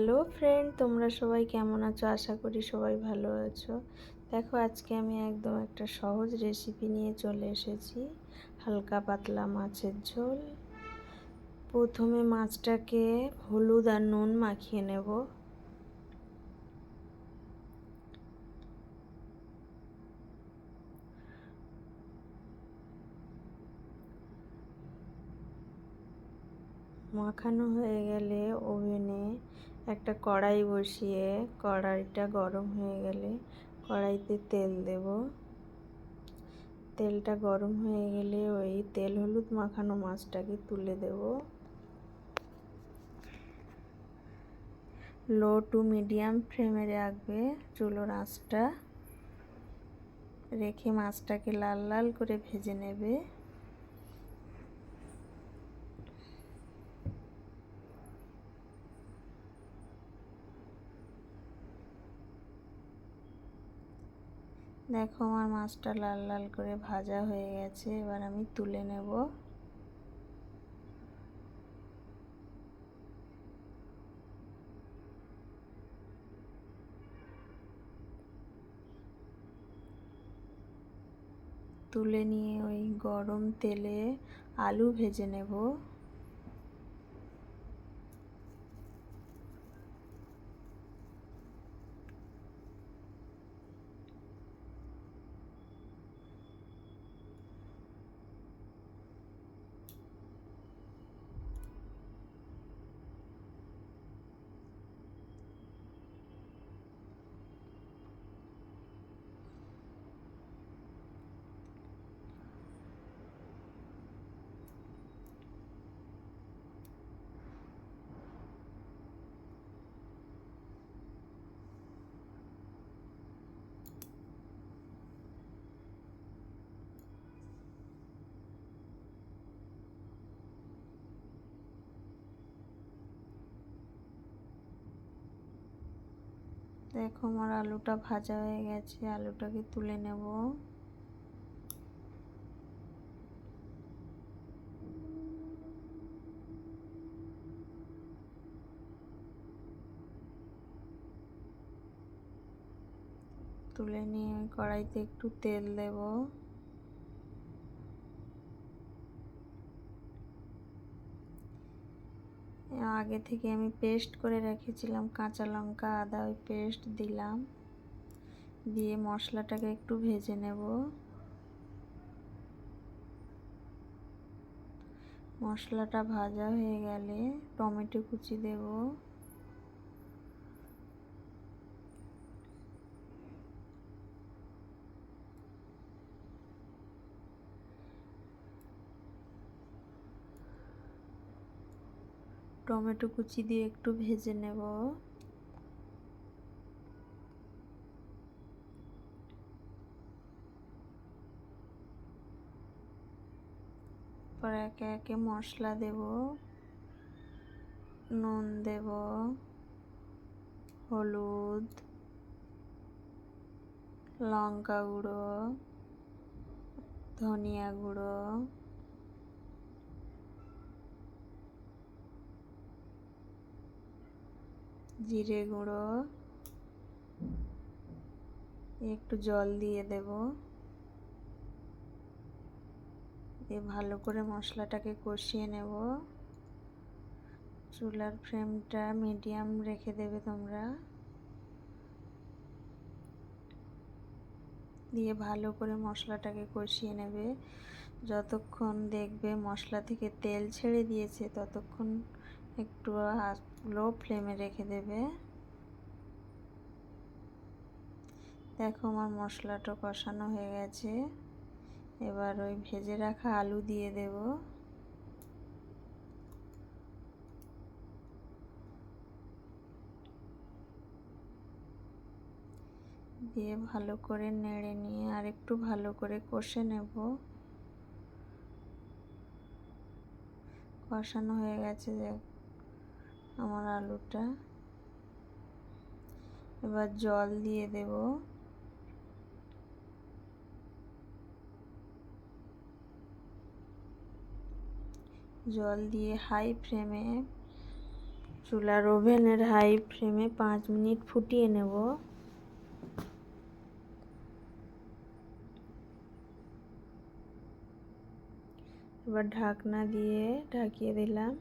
Hello friend, তোমরা সবাই কেমন আছো? আশা করি সবাই ভালো আছো। দেখো, আজকে আমি একদম একটা সহজ রেসিপি নিয়ে চলে এসেছি। হালকা পাতলা মাছের ঝোল। প্রথমে মাছটাকে হলুদ আর নুন মাখিয়ে নেব। মাখানো হয়ে গেলে ওভেনে একটা কড়াই বসিয়ে কড়াইটা গরম হয়ে গেলে কড়াইতে তেল দেব। তেলটা গরম হয়ে গেলে ওই তেল হলুদ মাখানো মাছটাকে তুলে দেব। লো টু মিডিয়াম ফ্লেমে রাখবে চুলোর আঁচটা, রেখে মাছটাকে লাল লাল করে ভেজে নেবে। দেখো, আমার মাছটা লাল লাল করে ভাজা হয়ে গেছে। এবার আমি তুলে নেব। তুলে নিয়ে ওই গরম তেলে আলু ভেজে নেব। দেখো, আমার আলুটা ভাজা হয়ে গেছে। আলুটাকে তুলে নেব। তুলে নিয়ে কড়াইতে একটু তেল দেব। আগে থেকে আমি পেস্ট করে রেখেছিলাম কাঁচা লঙ্কা আদা, ওই পেস্ট দিলাম। দিয়ে মশলাটাকে একটু ভেজে নেব। মশলাটা ভাজা হয়ে গেলে টমেটো কুচি দেব। টমেটো কুচি দিয়ে একটু ভেজে নেব। পরে একে একে মশলা দেব। নুন দেব, হলুদ, লঙ্কা গুঁড়ো, ধনিয়া গুঁড়ো, জিরে গুঁড়ো, একটু জল দিয়ে দেব। দিয়ে ভালো করে মশলাটাকে কষিয়ে নেব। চুলার ফ্লেমটা মিডিয়াম রেখে দেবে তোমরা। দিয়ে ভালো করে মশলাটাকে কষিয়ে নেবে। যতক্ষণ দেখবে মশলা থেকে তেল ছেড়ে দিয়েছে ততক্ষণ একটু লো ফ্লেমে রেখে দেবে। দেখো, আমার মশলাটা কষানো হয়ে গেছে। এবার ওই ভেজে রাখা আলু দিয়ে দেব। দিয়ে ভালো করে নেড়ে নিয়ে আর একটু ভালো করে কষে নেব। কষানো হয়ে গেছে আমার আলুটা। এবার জল দিয়ে দেব। জল দিয়ে হাই ফ্লেমে চুলার ওভেনের হাই ফ্লেমে 5 মিনিট ফুটিয়ে নেব। এবার ঢাকনা দিয়ে ঢাকিয়ে দিলাম।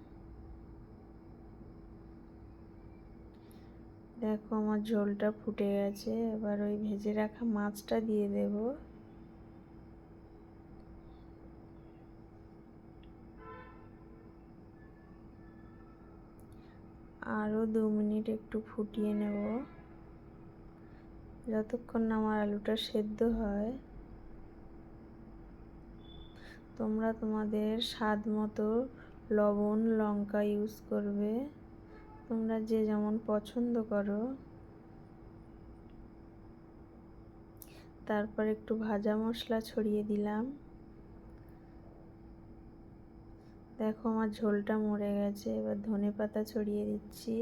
দেখো আমার ঝোলটা ফুটে গেছে। এবার ওই ভেজে রাখা মাছটা দিয়ে দেব। আরও 2 মিনিট একটু ফুটিয়ে নেব, যতক্ষণ না আমার আলুটা সেদ্ধ হয়। তোমরা তোমাদের স্বাদ মতো লবণ লঙ্কা ইউজ করবে, তোমরা যে যেমন পছন্দ করো। তারপর একটু ভাজা মশলা ছড়িয়ে দিলাম। দেখো আমার ঝোলটা মরে গেছে। এবার ধনেপাতা ছড়িয়ে দিচ্ছি,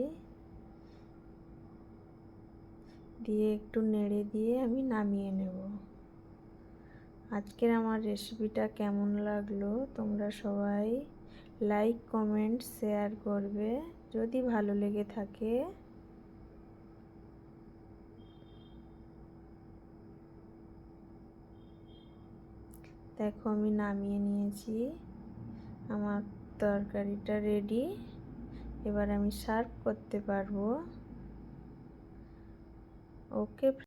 দিয়ে একটু নেড়ে দিয়ে আমি নামিয়ে নেব। আজকের আমার রেসিপিটা কেমন লাগলো তোমরা সবাই লাইক কমেন্ট শেয়ার করবে যদি ভালো লেগে থাকে। দেখো আমি নামিয়ে নিয়েছি, আমার তরকারিটা রেডি। এবার আমি সার্ভ করতে পারবো। ওকে।